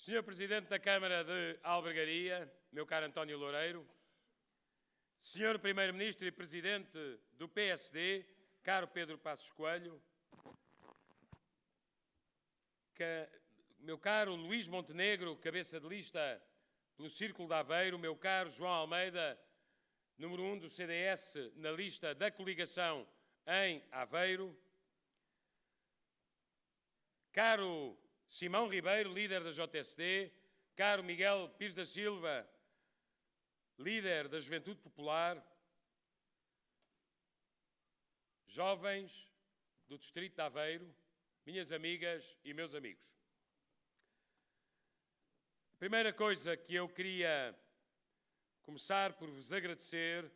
Senhor Presidente da Câmara de Albergaria, meu caro António Loureiro, Senhor Primeiro-Ministro e Presidente do PSD, caro Pedro Passos Coelho, meu caro Luís Montenegro, cabeça de lista pelo Círculo de Aveiro, meu caro João Almeida, número 1 do CDS na lista da coligação em Aveiro, caro Simão Ribeiro, líder da JSD, caro Miguel Pires da Silva, líder da Juventude Popular, jovens do Distrito de Aveiro, minhas amigas e meus amigos. A primeira coisa que eu queria começar por vos agradecer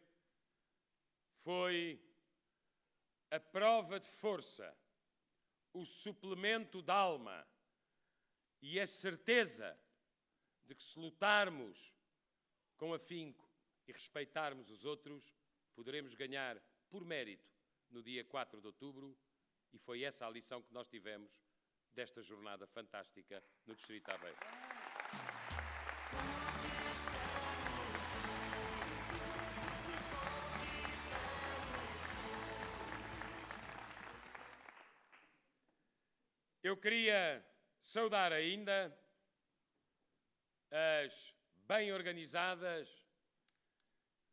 foi a prova de força, o suplemento de alma e a certeza de que, se lutarmos com afinco e respeitarmos os outros, poderemos ganhar por mérito no dia 4 de outubro, e foi essa a lição que nós tivemos desta jornada fantástica no Distrito de Aveiro. Eu queria saudar ainda as bem organizadas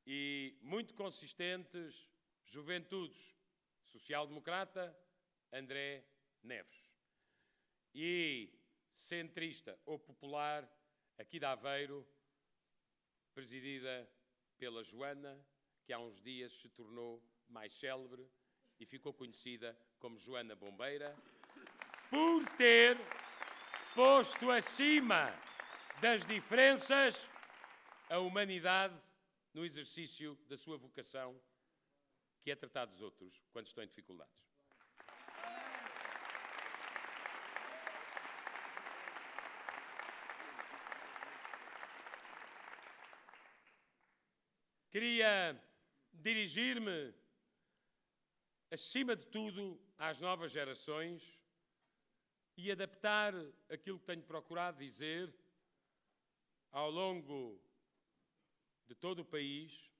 e muito consistentes Juventudes Social-Democrata André Neves e centrista ou popular aqui de Aveiro, presidida pela Joana, que há uns dias se tornou mais célebre e ficou conhecida como Joana Bombeira, por ter posto acima das diferenças a humanidade no exercício da sua vocação, que é tratar dos outros quando estão em dificuldades. Queria dirigir-me, acima de tudo, às novas gerações e adaptar aquilo que tenho procurado dizer ao longo de todo o país,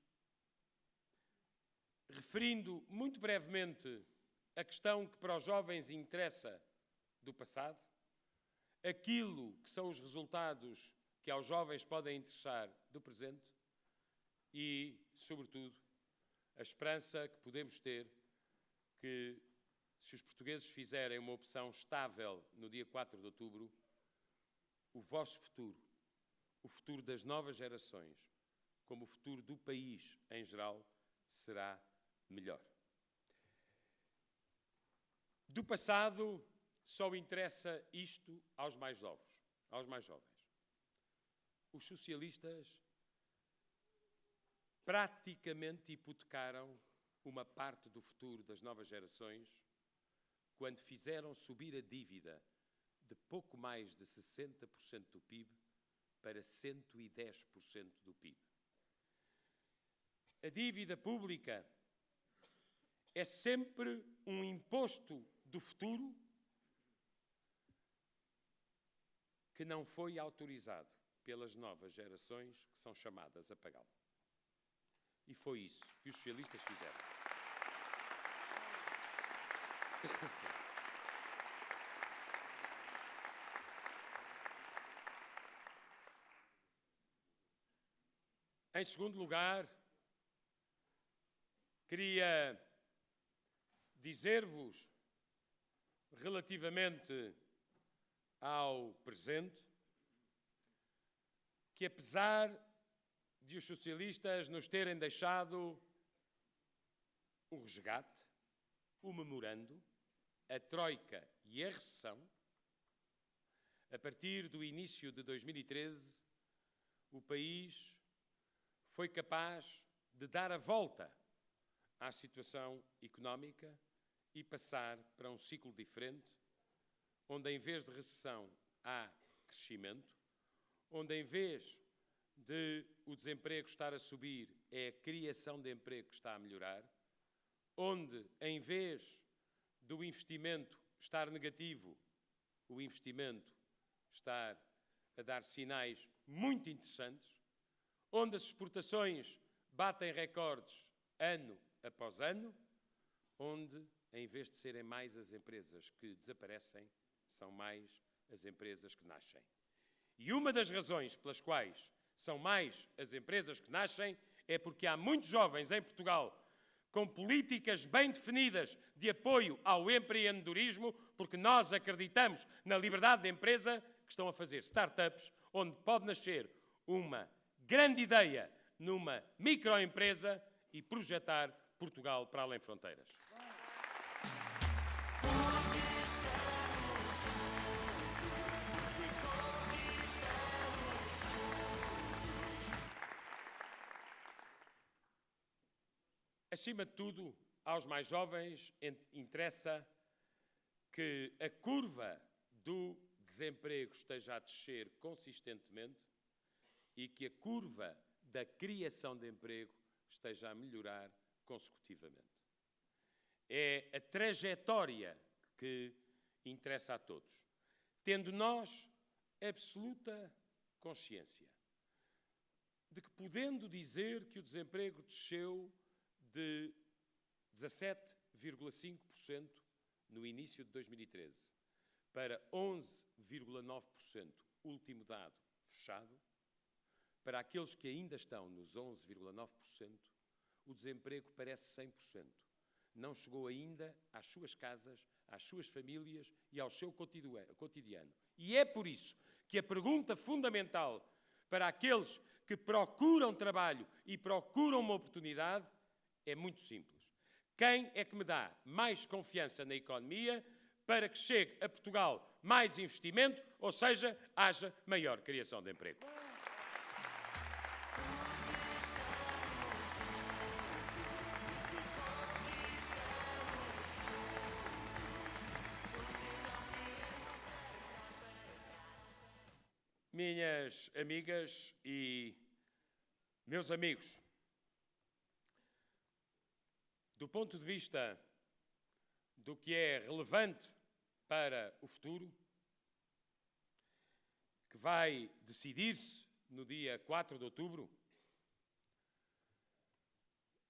referindo muito brevemente a questão que para os jovens interessa do passado, aquilo que são os resultados que aos jovens podem interessar do presente e, sobretudo, a esperança que podemos ter que, se os portugueses fizerem uma opção estável no dia 4 de outubro, o vosso futuro, o futuro das novas gerações, como o futuro do país em geral, será melhor. Do passado só interessa isto aos mais novos, aos mais jovens. Os socialistas praticamente hipotecaram uma parte do futuro das novas gerações quando fizeram subir a dívida de pouco mais de 60% do PIB para 110% do PIB. A dívida pública é sempre um imposto do futuro que não foi autorizado pelas novas gerações que são chamadas a pagá-lo. E foi isso que os socialistas fizeram. Em segundo lugar, queria dizer-vos, relativamente ao presente, que apesar de os socialistas nos terem deixado o resgate, o memorando, a troika e a recessão, a partir do início de 2013, o país foi capaz de dar a volta à situação económica e passar para um ciclo diferente, onde em vez de recessão há crescimento, onde em vez de o desemprego estar a subir, é a criação de emprego que está a melhorar, onde em vez do investimento estar negativo, o investimento estar a dar sinais muito interessantes, onde as exportações batem recordes ano após ano, onde, em vez de serem mais as empresas que desaparecem, são mais as empresas que nascem. E uma das razões pelas quais são mais as empresas que nascem é porque há muitos jovens em Portugal com políticas bem definidas de apoio ao empreendedorismo, porque nós acreditamos na liberdade de empresa, que estão a fazer startups, onde pode nascer uma grande ideia numa microempresa e projetar Portugal para além fronteiras. Acima de tudo, aos mais jovens interessa que a curva do desemprego esteja a descer consistentemente e que a curva da criação de emprego esteja a melhorar consecutivamente. É a trajetória que interessa a todos, tendo nós absoluta consciência de que, podendo dizer que o desemprego desceu de 17,5% no início de 2013 para 11,9%, último dado fechado, para aqueles que ainda estão nos 11,9%, o desemprego parece 100%. Não chegou ainda às suas casas, às suas famílias e ao seu cotidiano. E é por isso que a pergunta fundamental para aqueles que procuram trabalho e procuram uma oportunidade é muito simples. Quem é que me dá mais confiança na economia para que chegue a Portugal mais investimento, ou seja, haja maior criação de emprego? Minhas amigas e meus amigos, do ponto de vista do que é relevante para o futuro, que vai decidir-se no dia 4 de outubro,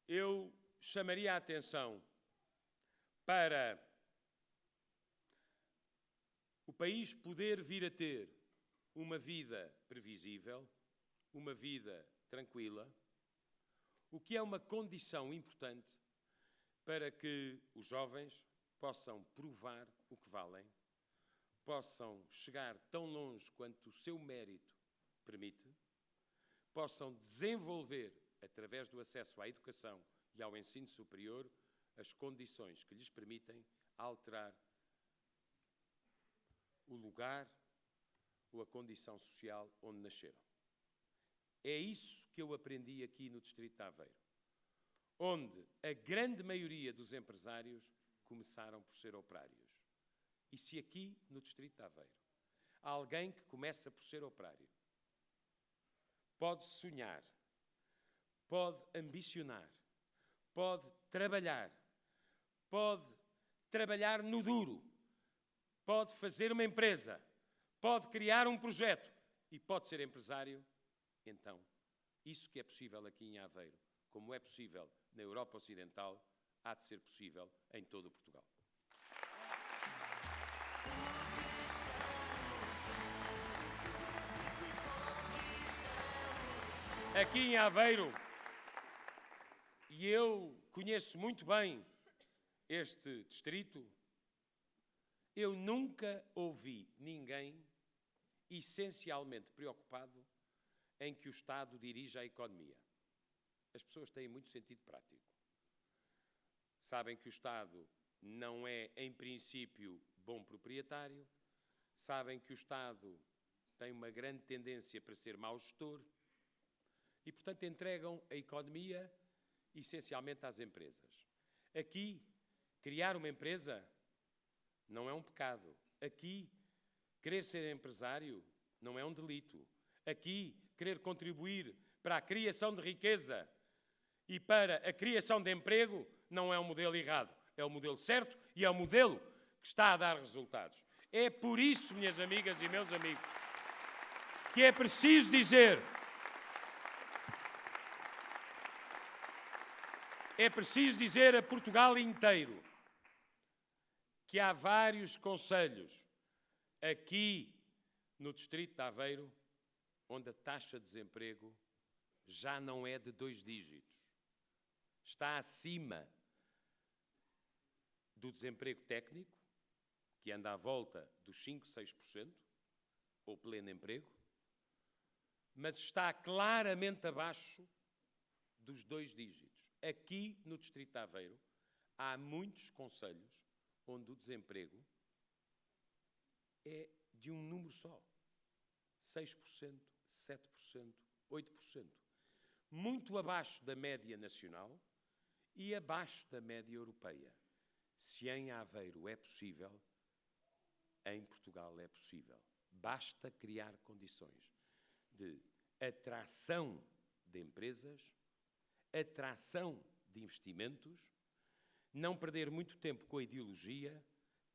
eu chamaria a atenção para o país poder vir a ter uma vida previsível, uma vida tranquila, o que é uma condição importante para que os jovens possam provar o que valem, possam chegar tão longe quanto o seu mérito permite, possam desenvolver, através do acesso à educação e ao ensino superior, as condições que lhes permitem alterar o lugar ou a condição social onde nasceram. É isso que eu aprendi aqui no Distrito de Aveiro, onde a grande maioria dos empresários começaram por ser operários. E se aqui, no Distrito de Aveiro, há alguém que começa por ser operário, pode sonhar, pode ambicionar, pode trabalhar no duro, pode fazer uma empresa, pode criar um projeto e pode ser empresário, então, isso que é possível aqui em Aveiro, como é possível na Europa Ocidental, há de ser possível em todo o Portugal. Aqui em Aveiro, e eu conheço muito bem este distrito, eu nunca ouvi ninguém essencialmente preocupado em que o Estado dirija a economia. As pessoas têm muito sentido prático. Sabem que o Estado não é, em princípio, bom proprietário, sabem que o Estado tem uma grande tendência para ser mau gestor e, portanto, entregam a economia essencialmente às empresas. Aqui, criar uma empresa não é um pecado. Aqui, querer ser empresário não é um delito. Aqui, querer contribuir para a criação de riqueza e para a criação de emprego não é um modelo errado. É o modelo certo e é o modelo que está a dar resultados. É por isso, minhas amigas e meus amigos, que é preciso dizer. É preciso dizer a Portugal inteiro que há vários concelhos aqui no distrito de Aveiro onde a taxa de desemprego já não é de 2 dígitos. Está acima do desemprego técnico, que anda à volta dos 5, 6%, ou pleno emprego, mas está claramente abaixo dos 2 dígitos. Aqui no distrito de Aveiro há muitos concelhos onde o desemprego é de um número só. 6%, 7%, 8%. Muito abaixo da média nacional e abaixo da média europeia. Se em Aveiro é possível, em Portugal é possível. Basta criar condições de atração de empresas, atração de investimentos, não perder muito tempo com a ideologia,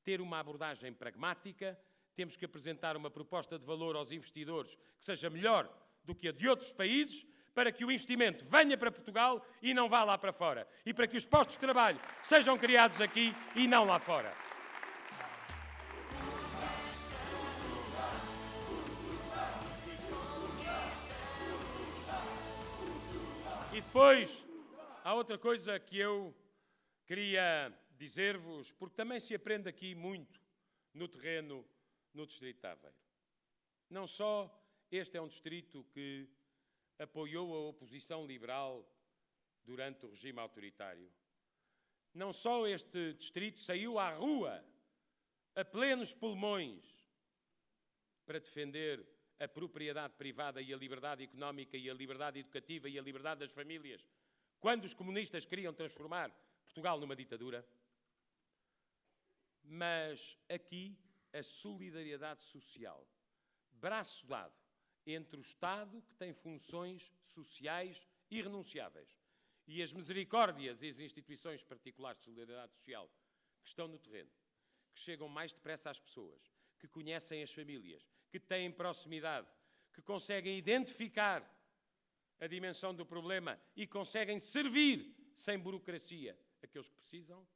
ter uma abordagem pragmática. Temos que apresentar uma proposta de valor aos investidores que seja melhor do que a de outros países, para que o investimento venha para Portugal e não vá lá para fora. E para que os postos de trabalho sejam criados aqui e não lá fora. E depois, há outra coisa que eu queria dizer-vos, porque também se aprende aqui muito no terreno, no distrito de Aveiro. Não só este é um distrito que apoiou a oposição liberal durante o regime autoritário. Não só este distrito saiu à rua, a plenos pulmões, para defender a propriedade privada e a liberdade económica e a liberdade educativa e a liberdade das famílias, quando os comunistas queriam transformar Portugal numa ditadura. Mas aqui a solidariedade social, braço dado entre o Estado, que tem funções sociais irrenunciáveis, e as misericórdias e as instituições particulares de solidariedade social que estão no terreno, que chegam mais depressa às pessoas, que conhecem as famílias, que têm proximidade, que conseguem identificar a dimensão do problema e conseguem servir sem burocracia aqueles que precisam.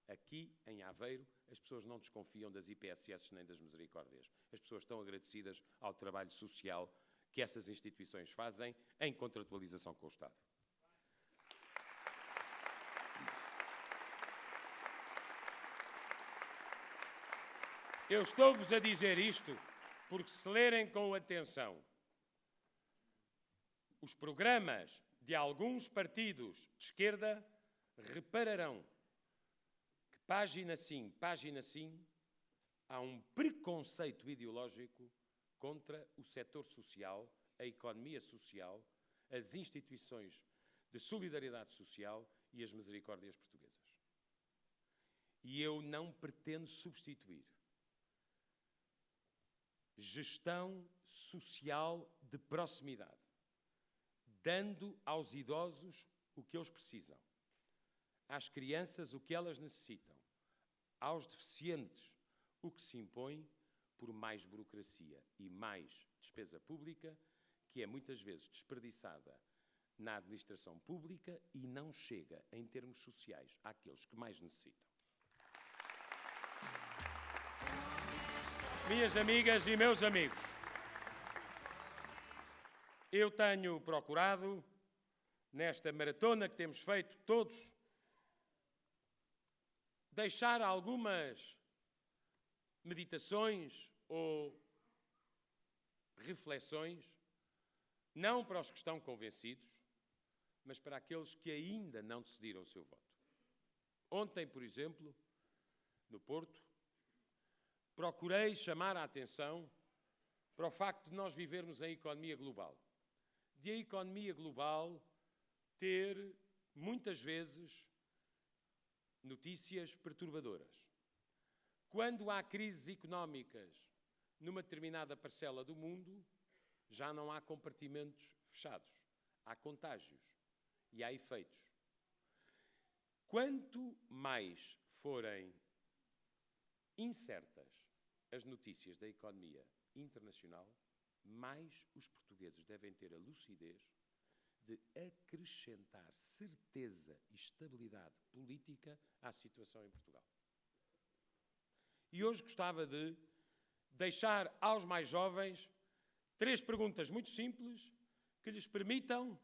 Aqui, em Aveiro, as pessoas não desconfiam das IPSS nem das misericórdias. As pessoas estão agradecidas ao trabalho social que essas instituições fazem em contratualização com o Estado. Eu estou-vos a dizer isto porque, se lerem com atenção os programas de alguns partidos de esquerda, repararão que, página sim, há um preconceito ideológico contra o setor social, a economia social, as instituições de solidariedade social e as misericórdias portuguesas. E eu não pretendo substituir gestão social de proximidade, dando aos idosos o que eles precisam, às crianças o que elas necessitam, aos deficientes o que se impõe, por mais burocracia e mais despesa pública, que é muitas vezes desperdiçada na administração pública e não chega, em termos sociais, àqueles que mais necessitam. Minhas amigas e meus amigos, eu tenho procurado, nesta maratona que temos feito todos, deixar algumas meditações ou reflexões, não para os que estão convencidos, mas para aqueles que ainda não decidiram o seu voto. Ontem, por exemplo, no Porto, procurei chamar a atenção para o facto de nós vivermos em economia global. De a economia global ter, muitas vezes, notícias perturbadoras. Quando há crises económicas numa determinada parcela do mundo, já não há compartimentos fechados. Há contágios e há efeitos. Quanto mais forem incertas as notícias da economia internacional, mais os portugueses devem ter a lucidez de acrescentar certeza e estabilidade política à situação em Portugal. E hoje gostava de deixar aos mais jovens 3 perguntas muito simples que lhes permitam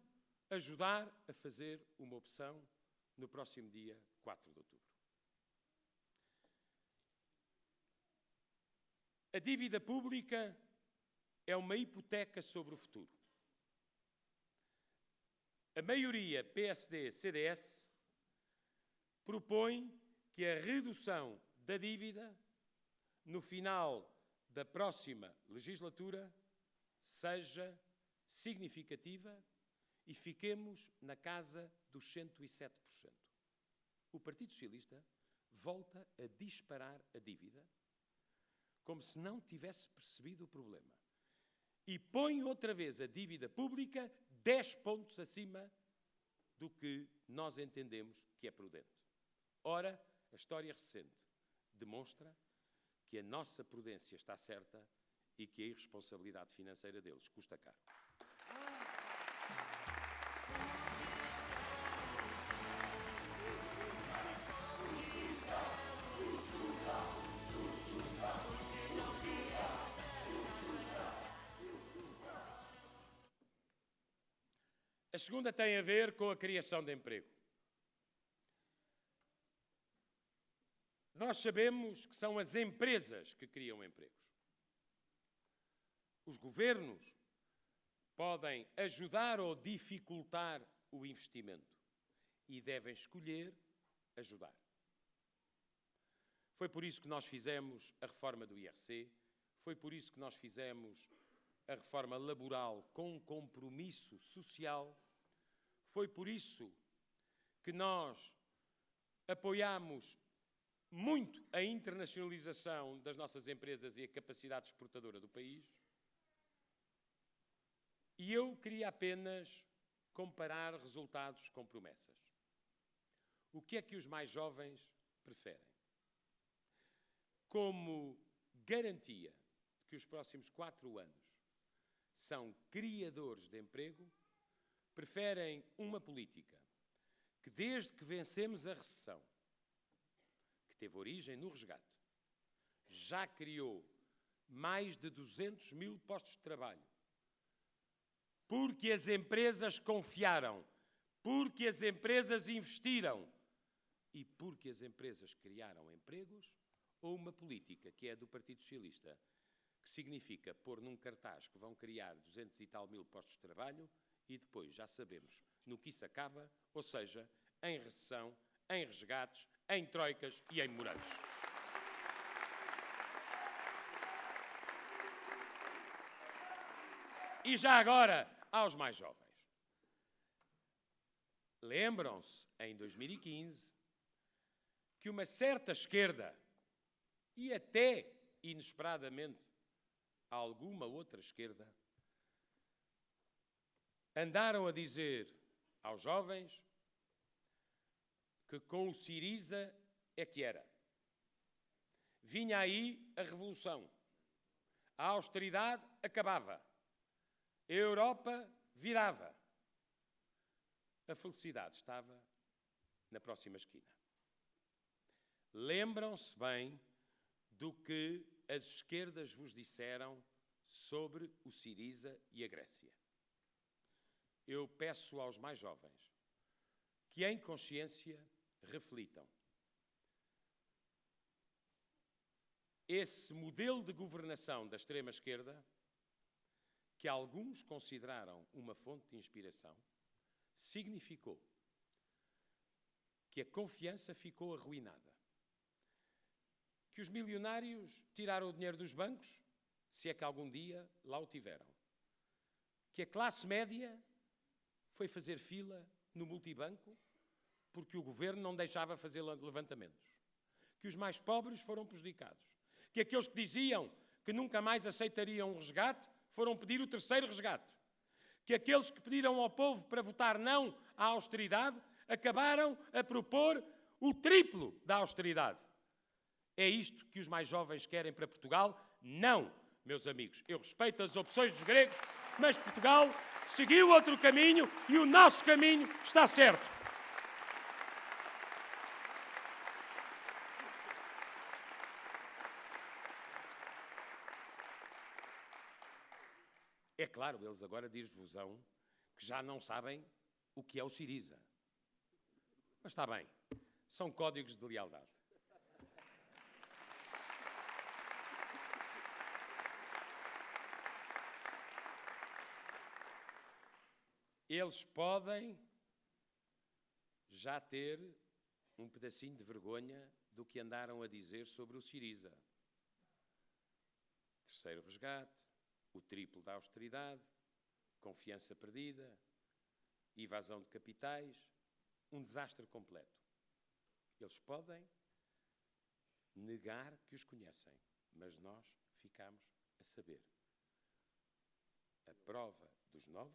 ajudar a fazer uma opção no próximo dia 4 de outubro. A dívida pública é uma hipoteca sobre o futuro. A maioria PSD-CDS propõe que a redução da dívida no final da próxima legislatura seja significativa e fiquemos na casa dos 107%. O Partido Socialista volta a disparar a dívida como se não tivesse percebido o problema. E põe outra vez a dívida pública 10 pontos acima do que nós entendemos que é prudente. Ora, a história recente demonstra que a nossa prudência está certa e que a irresponsabilidade financeira deles custa caro. A segunda tem a ver com a criação de emprego. Nós sabemos que são as empresas que criam empregos. Os governos podem ajudar ou dificultar o investimento e devem escolher ajudar. Foi por isso que nós fizemos a reforma do IRC, foi por isso que nós fizemos a reforma laboral com compromisso social, foi por isso que nós apoiamos muito a internacionalização das nossas empresas e a capacidade exportadora do país. E eu queria apenas comparar resultados com promessas. O que é que os mais jovens preferem? Como garantia de que os próximos 4 anos são criadores de emprego, preferem uma política que, desde que vencemos a recessão, que teve origem no resgate, já criou mais de 200 mil postos de trabalho, porque as empresas confiaram, porque as empresas investiram e porque as empresas criaram empregos, ou uma política que é do Partido Socialista, que significa pôr num cartaz que vão criar 200 e tal mil postos de trabalho e depois já sabemos no que isso acaba, ou seja, em recessão, em resgates, em troicas e em morantes. E já agora, aos mais jovens. Lembram-se, em 2015, que uma certa esquerda, e até, inesperadamente, alguma outra esquerda, andaram a dizer aos jovens que com o Syriza é que era. Vinha aí a revolução. A austeridade acabava. A Europa virava. A felicidade estava na próxima esquina. Lembram-se bem do que as esquerdas vos disseram sobre o Syriza e a Grécia. Eu peço aos mais jovens que, em consciência, reflitam. Esse modelo de governação da extrema-esquerda, que alguns consideraram uma fonte de inspiração, significou que a confiança ficou arruinada, que os milionários tiraram o dinheiro dos bancos, se é que algum dia lá o tiveram, que a classe média foi fazer fila no multibanco porque o governo não deixava fazer levantamentos, que os mais pobres foram prejudicados, que aqueles que diziam que nunca mais aceitariam um resgate foram pedir o 3º resgate, que aqueles que pediram ao povo para votar não à austeridade acabaram a propor o triplo da austeridade. É isto que os mais jovens querem para Portugal? Não! meus amigos. Eu respeito as opções dos gregos, mas Portugal seguiu outro caminho e o nosso caminho está certo. É claro, eles agora dir-vos-ão que já não sabem o que é o Syriza. Mas está bem, são códigos de lealdade. Eles podem já ter um pedacinho de vergonha do que andaram a dizer sobre o Syriza. Terceiro resgate, o triplo da austeridade, confiança perdida, evasão de capitais, um desastre completo. Eles podem negar que os conhecem, mas nós ficamos a saber. A prova dos 9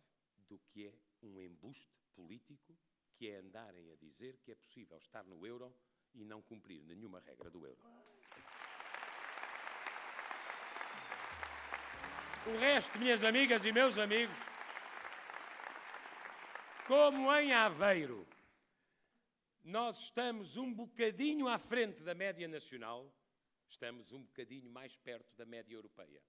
do que é um embuste político, que é andarem a dizer que é possível estar no euro e não cumprir nenhuma regra do euro. O resto, minhas amigas e meus amigos, como em Aveiro nós estamos um bocadinho à frente da média nacional, estamos um bocadinho mais perto da média europeia.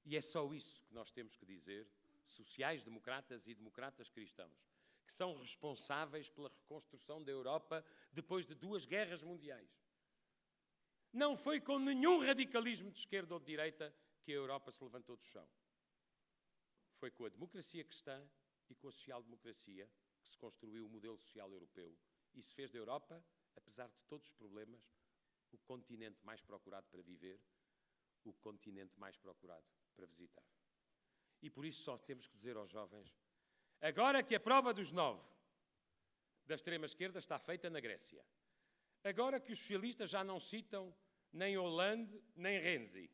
E é só isso que nós temos que dizer, sociais-democratas e democratas cristãos, que são responsáveis pela reconstrução da Europa depois de 2 guerras mundiais. Não foi com nenhum radicalismo de esquerda ou de direita que a Europa se levantou do chão. Foi com a democracia cristã e com a social-democracia que se construiu o modelo social europeu e se fez da Europa, apesar de todos os problemas, o continente mais procurado para viver, o continente mais procurado para visitar. E por isso só temos que dizer aos jovens, agora que a prova dos 9 da extrema-esquerda está feita na Grécia, agora que os socialistas já não citam nem Hollande nem Renzi,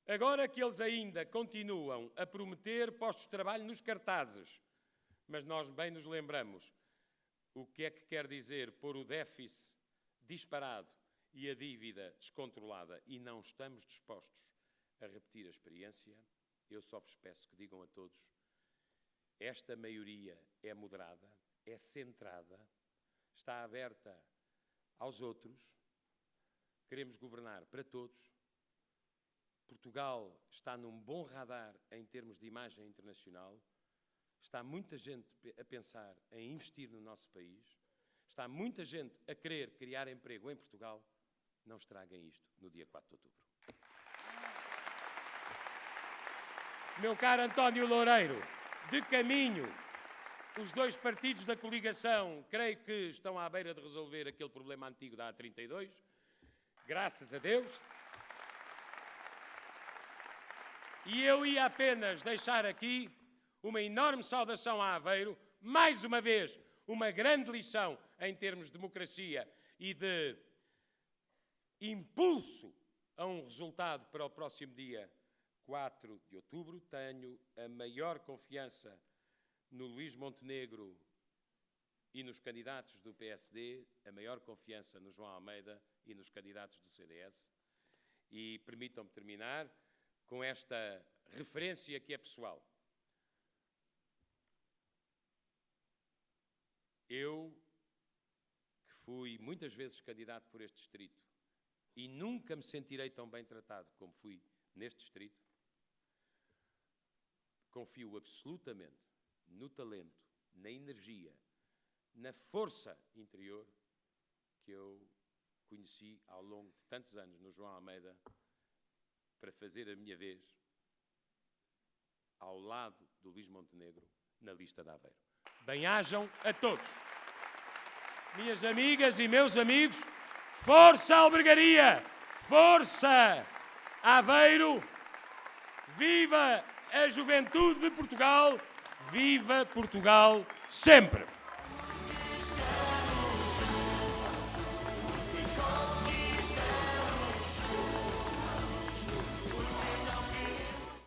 agora que eles ainda continuam a prometer postos de trabalho nos cartazes, mas nós bem nos lembramos o que é que quer dizer pôr o déficit disparado e a dívida descontrolada e não estamos dispostos a repetir a experiência, eu só vos peço que digam a todos, esta maioria é moderada, é centrada, está aberta aos outros, queremos governar para todos, Portugal está num bom radar em termos de imagem internacional, está muita gente a pensar em investir no nosso país, está muita gente a querer criar emprego em Portugal, não estraguem isto no dia 4 de outubro. Meu caro António Loureiro, de caminho, os 2 partidos da coligação, creio que estão à beira de resolver aquele problema antigo da A32, graças a Deus. E eu ia apenas deixar aqui uma enorme saudação a Aveiro, mais uma vez, uma grande lição em termos de democracia e de impulso a um resultado para o próximo dia 4 de outubro. Tenho a maior confiança no Luís Montenegro e nos candidatos do PSD, a maior confiança no João Almeida e nos candidatos do CDS. E permitam-me terminar com esta referência que é pessoal. Eu, que fui muitas vezes candidato por este distrito e nunca me sentirei tão bem tratado como fui neste distrito, confio absolutamente no talento, na energia, na força interior que eu conheci ao longo de tantos anos no João Almeida para fazer a minha vez ao lado do Luís Montenegro na lista de Aveiro. Bem-ajam a todos. Minhas amigas e meus amigos, força Albergaria, força Aveiro, viva a juventude de Portugal, viva Portugal sempre!